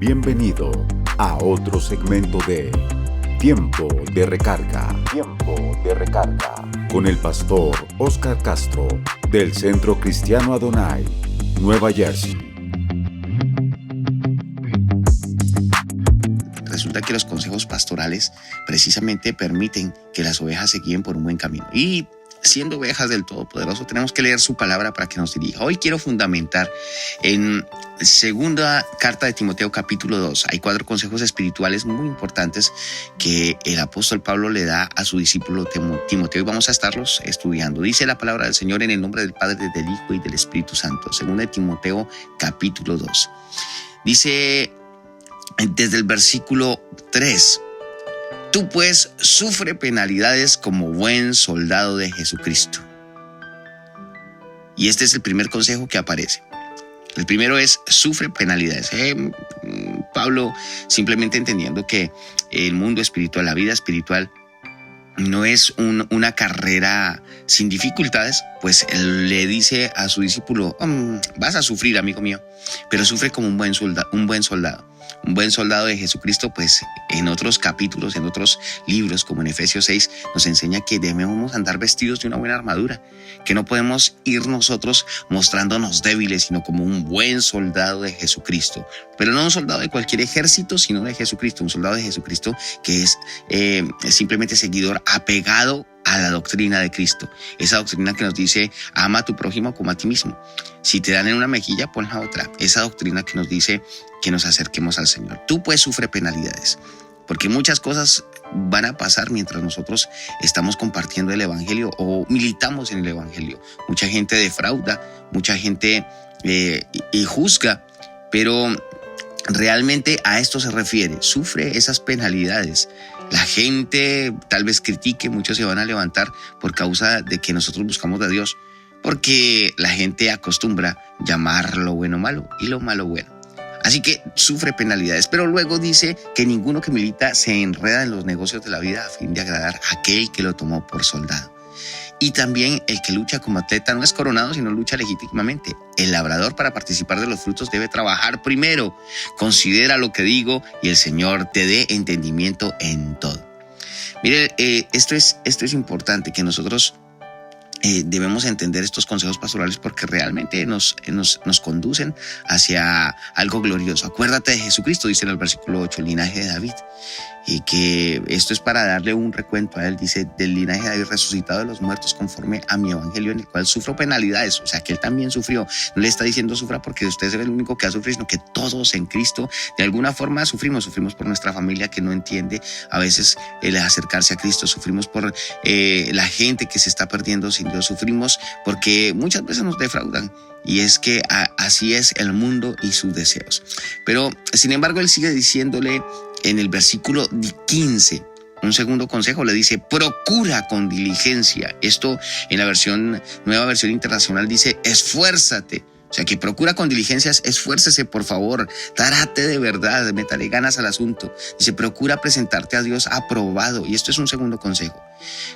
Bienvenido a otro segmento de Tiempo de Recarga. Tiempo de Recarga. Con el pastor Oscar Castro del Centro Cristiano Adonai, Nueva Jersey. Resulta que los consejos pastorales precisamente permiten que las ovejas se guíen por un buen camino. Y siendo ovejas del Todopoderoso, tenemos que leer su palabra para que nos dirija. Hoy quiero fundamentar en segunda carta de Timoteo capítulo 2. Hay 4 consejos espirituales muy importantes que el apóstol Pablo le da a su discípulo Timoteo y vamos a estarlos estudiando. Dice la palabra del Señor en el nombre del Padre, del Hijo y del Espíritu Santo. Segunda de Timoteo capítulo 2. Dice desde el versículo 3: Tú pues sufre penalidades como buen soldado de Jesucristo. Y este es el primer consejo que aparece. El primero es: sufre penalidades. Pablo, simplemente entendiendo que el mundo espiritual, la vida espiritual, no es una carrera sin dificultades, pues él le dice a su discípulo: vas a sufrir, amigo mío, pero sufre como un buen soldado. Un buen soldado de Jesucristo, pues en otros capítulos, en otros libros, como en Efesios 6, nos enseña que debemos andar vestidos de una buena armadura, que no podemos ir nosotros mostrándonos débiles, sino como un buen soldado de Jesucristo. Pero no un soldado de cualquier ejército, sino de Jesucristo, un soldado de Jesucristo que es simplemente seguidor apegado a la doctrina de Cristo. Esa doctrina que nos dice: ama a tu prójimo como a ti mismo. Si te dan en una mejilla, pon la otra. Esa doctrina que nos dice que nos acerquemos al Señor. Tú pues sufre penalidades, porque muchas cosas van a pasar mientras nosotros estamos compartiendo el Evangelio o militamos en el Evangelio. Mucha gente defrauda, mucha gente juzga, pero realmente a esto se refiere: sufre esas penalidades. La gente tal vez critique, muchos se van a levantar por causa de que nosotros buscamos de Dios, porque la gente acostumbra llamar lo bueno malo y lo malo bueno. Así que sufre penalidades, pero luego dice que ninguno que milita se enreda en los negocios de la vida a fin de agradar a aquel que lo tomó por soldado. Y también el que lucha como atleta no es coronado, sino lucha legítimamente. El labrador, para participar de los frutos, debe trabajar primero. Considera lo que digo y el Señor te dé entendimiento en todo. Mire, esto es importante, que nosotros debemos entender estos consejos pastorales, porque realmente nos conducen hacia algo glorioso. Acuérdate de Jesucristo, dice en el versículo 8, el linaje de David. Y que esto es para darle un recuento a él. Dice: del linaje de David, resucitado de los muertos conforme a mi evangelio, en el cual sufro penalidades. O sea, que él también sufrió. No le está diciendo sufra porque usted es el único que ha sufrido, sino que todos en Cristo de alguna forma sufrimos. Sufrimos por nuestra familia que no entiende a veces el acercarse a Cristo. Sufrimos por la gente que se está perdiendo sin Dios. Sufrimos porque muchas veces nos defraudan. Y es que así es el mundo y sus deseos. Pero, sin embargo, él sigue diciéndole en el versículo 15, un segundo consejo, le dice: procura con diligencia. Esto en la nueva versión internacional dice: esfuérzate. O sea, que procura con diligencias, esfuércese, por favor, trate de verdad, métale ganas al asunto. Dice: procura presentarte a Dios aprobado. Y esto es un segundo consejo.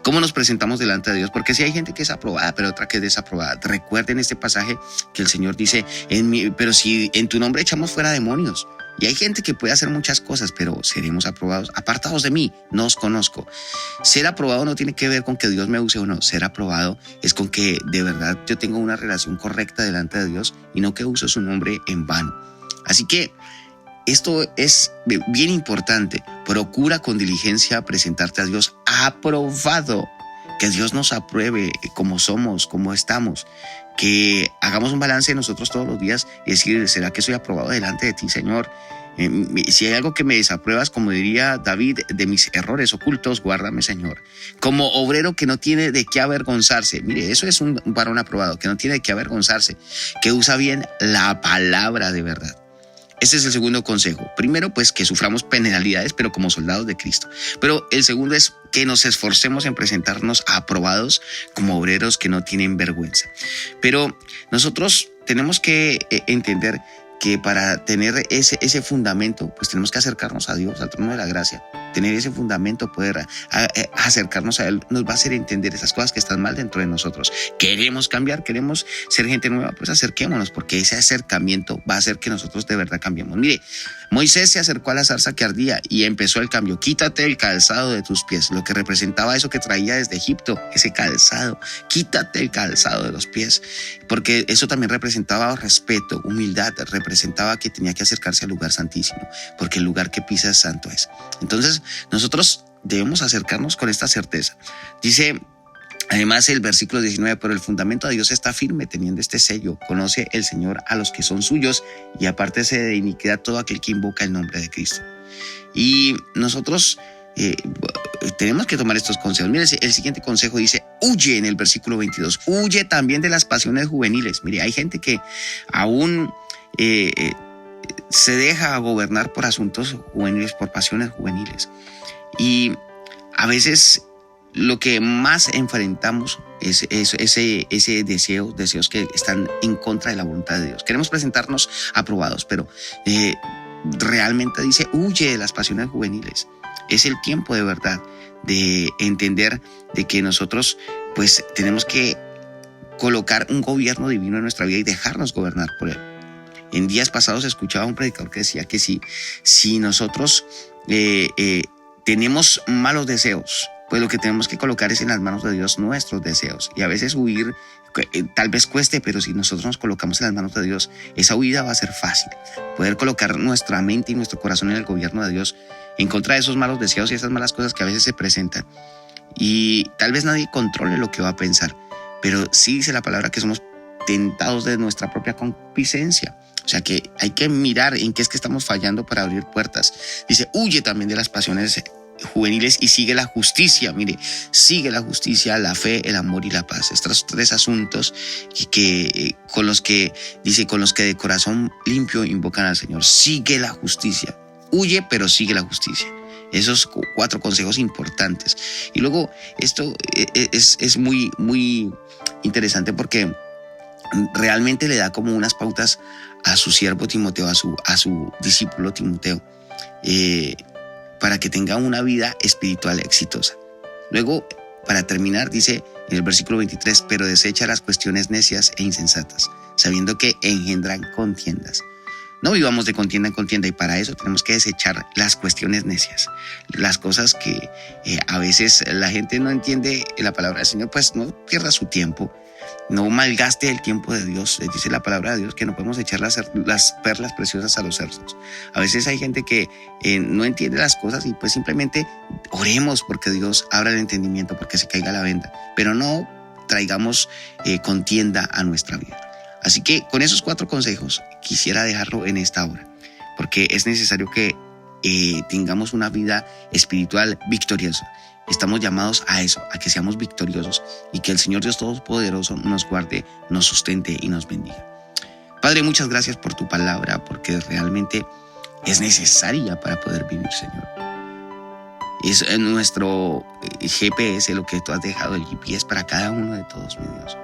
¿Cómo nos presentamos delante de Dios? Porque si hay gente que es aprobada, pero otra que es desaprobada. Recuerden este pasaje que el Señor dice: pero si en tu nombre echamos fuera demonios. Y hay gente que puede hacer muchas cosas, pero seremos aprobados. Apartados de mí, no os conozco. Ser aprobado no tiene que ver con que Dios me use o no. Ser aprobado es con que de verdad yo tengo una relación correcta delante de Dios y no que use su nombre en vano. Así que esto es bien importante. Procura con diligencia presentarte a Dios aprobado. Que Dios nos apruebe como somos, como estamos. Que hagamos un balance de nosotros todos los días y decir: ¿será que soy aprobado delante de ti, Señor? Si hay algo que me desapruebas, como diría David, de mis errores ocultos, guárdame, Señor. Como obrero que no tiene de qué avergonzarse. Mire, eso es un varón aprobado, que no tiene de qué avergonzarse, que usa bien la palabra de verdad. Este es el segundo consejo. Primero, pues, que suframos penalidades, pero como soldados de Cristo. Pero el segundo es que nos esforcemos en presentarnos aprobados como obreros que no tienen vergüenza. Pero nosotros tenemos que entender que para tener ese fundamento, pues tenemos que acercarnos a Dios, al trono de la gracia. tener ese fundamento, poder acercarnos a Él, nos va a hacer entender esas cosas que están mal dentro de nosotros. Queremos cambiar, queremos ser gente nueva, pues acerquémonos, porque ese acercamiento va a hacer que nosotros de verdad cambiemos. Mire, Moisés se acercó a la zarza que ardía y empezó el cambio. Quítate el calzado de tus pies, lo que representaba eso que traía desde Egipto, ese calzado. Quítate el calzado de los pies, porque eso también representaba respeto, humildad, representaba que tenía que acercarse al lugar santísimo, porque el lugar que pisa es santo es. Entonces, nosotros debemos acercarnos con esta certeza. Dice además el versículo 19, pero el fundamento de Dios está firme teniendo este sello. Conoce el Señor a los que son suyos y apártese de iniquidad todo aquel que invoca el nombre de Cristo. Y nosotros tenemos que tomar estos consejos. Mire, el siguiente consejo dice, huye en el versículo 22. Huye también de las pasiones juveniles. Mire, hay gente que aún se deja gobernar por asuntos juveniles, por pasiones juveniles. Y a veces lo que más enfrentamos es ese deseos que están en contra de la voluntad de Dios. Queremos presentarnos aprobados, pero realmente dice, huye de las pasiones juveniles. Es el tiempo de verdad de entender de que nosotros pues tenemos que colocar un gobierno divino en nuestra vida y dejarnos gobernar por Él. En días pasados escuchaba a un predicador que decía que si nosotros tenemos malos deseos, pues lo que tenemos que colocar es en las manos de Dios nuestros deseos. Y a veces huir tal vez cueste, pero si nosotros nos colocamos en las manos de Dios, esa huida va a ser fácil. Poder colocar nuestra mente y nuestro corazón en el gobierno de Dios en contra de esos malos deseos y esas malas cosas que a veces se presentan. Y tal vez nadie controle lo que va a pensar, pero sí dice la palabra que somos tentados de nuestra propia concupiscencia. O sea que hay que mirar en qué es que estamos fallando para abrir puertas. Dice, huye también de las pasiones juveniles y sigue la justicia. Mire, sigue la justicia, la fe, el amor y la paz. Estos tres asuntos con los que de corazón limpio invocan al Señor. Sigue la justicia. Huye, pero sigue la justicia. Esos 4 consejos importantes. Y luego esto es muy, muy interesante porque realmente le da como unas pautas a su siervo Timoteo, a su discípulo Timoteo, para que tenga una vida espiritual exitosa. Luego, para terminar, dice en el versículo 23, pero desecha las cuestiones necias e insensatas, sabiendo que engendran contiendas. No vivamos de contienda en contienda, y para eso tenemos que desechar las cuestiones necias, las cosas que a veces la gente no entiende la palabra del Señor. Pues no pierda su tiempo, no malgaste el tiempo de Dios. Dice la palabra de Dios que no podemos echar las perlas preciosas a los cerdos. A veces hay gente que no entiende las cosas y pues simplemente oremos porque Dios abra el entendimiento, porque se caiga la venda, pero no traigamos contienda a nuestra vida. Así que con esos 4 consejos quisiera dejarlo en esta hora, porque es necesario que tengamos una vida espiritual victoriosa. Estamos llamados a eso, a que seamos victoriosos y que el Señor Dios Todopoderoso nos guarde, nos sustente y nos bendiga. Padre, muchas gracias por tu palabra, porque realmente es necesaria para poder vivir, Señor. Es nuestro GPS, lo que tú has dejado, el GPS para cada uno de todos, mi Dios.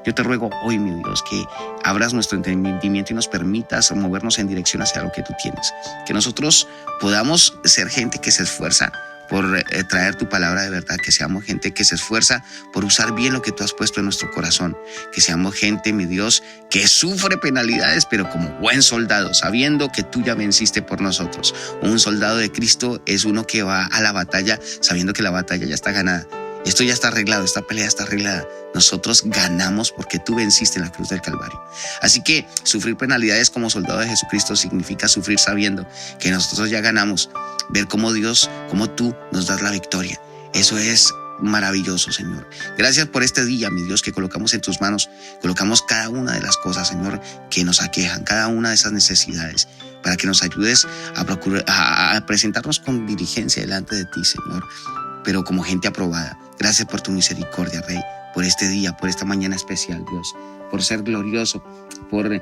Yo te ruego hoy, mi Dios, que abras nuestro entendimiento y nos permitas movernos en dirección hacia lo que tú tienes. Que nosotros podamos ser gente que se esfuerza por traer tu palabra de verdad, que seamos gente que se esfuerza por usar bien lo que tú has puesto en nuestro corazón, que seamos gente, mi Dios, que sufre penalidades, pero como buen soldado, sabiendo que tú ya venciste por nosotros. Un soldado de Cristo es uno que va a la batalla sabiendo que la batalla ya está ganada. Esto ya está arreglado, esta pelea está arreglada. Nosotros ganamos porque tú venciste en la cruz del Calvario. Así que sufrir penalidades como soldado de Jesucristo significa sufrir sabiendo que nosotros ya ganamos. Ver cómo Dios, cómo tú nos das la victoria. Eso es maravilloso, Señor. Gracias por este día, mi Dios, que colocamos en tus manos. Colocamos cada una de las cosas, Señor, que nos aquejan, cada una de esas necesidades, para que nos ayudes a presentarnos con diligencia delante de ti, Señor, pero como gente aprobada. Gracias por tu misericordia, Rey, por este día, por esta mañana especial, Dios, por ser glorioso, por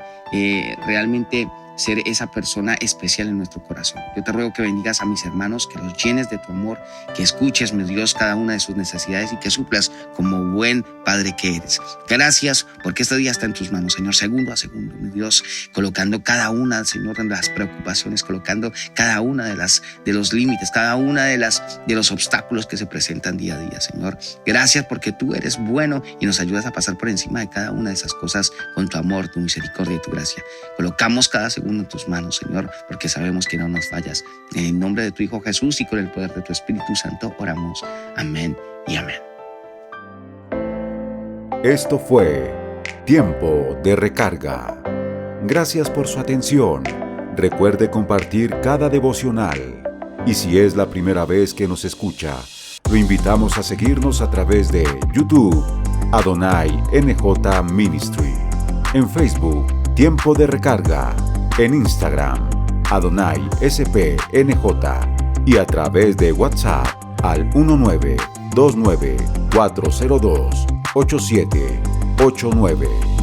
realmente ser esa persona especial en nuestro corazón. Yo te ruego que bendigas a mis hermanos, que los llenes de tu amor, que escuches, mi Dios, cada una de sus necesidades y que suplas como buen Padre que eres. Gracias porque este día está en tus manos, Señor, segundo a segundo, mi Dios, colocando cada una, Señor, de las preocupaciones, colocando cada una de los límites, cada una de los obstáculos que se presentan día a día, Señor. Gracias porque tú eres bueno y nos ayudas a pasar por encima de cada una de esas cosas con tu amor, tu misericordia y tu gracia. Colocamos cada segundo en tus manos, Señor, porque sabemos que no nos fallas. En el nombre de tu Hijo Jesús y con el poder de tu Espíritu Santo oramos. Amén y amén. Esto fue Tiempo de Recarga. Gracias por su atención. Recuerde compartir cada devocional. Y si es la primera vez que nos escucha, lo invitamos a seguirnos a través de YouTube, Adonai NJ Ministry, en Facebook, Tiempo de Recarga, en Instagram, Adonai SPNJ, y a través de WhatsApp al 1929-402-8789.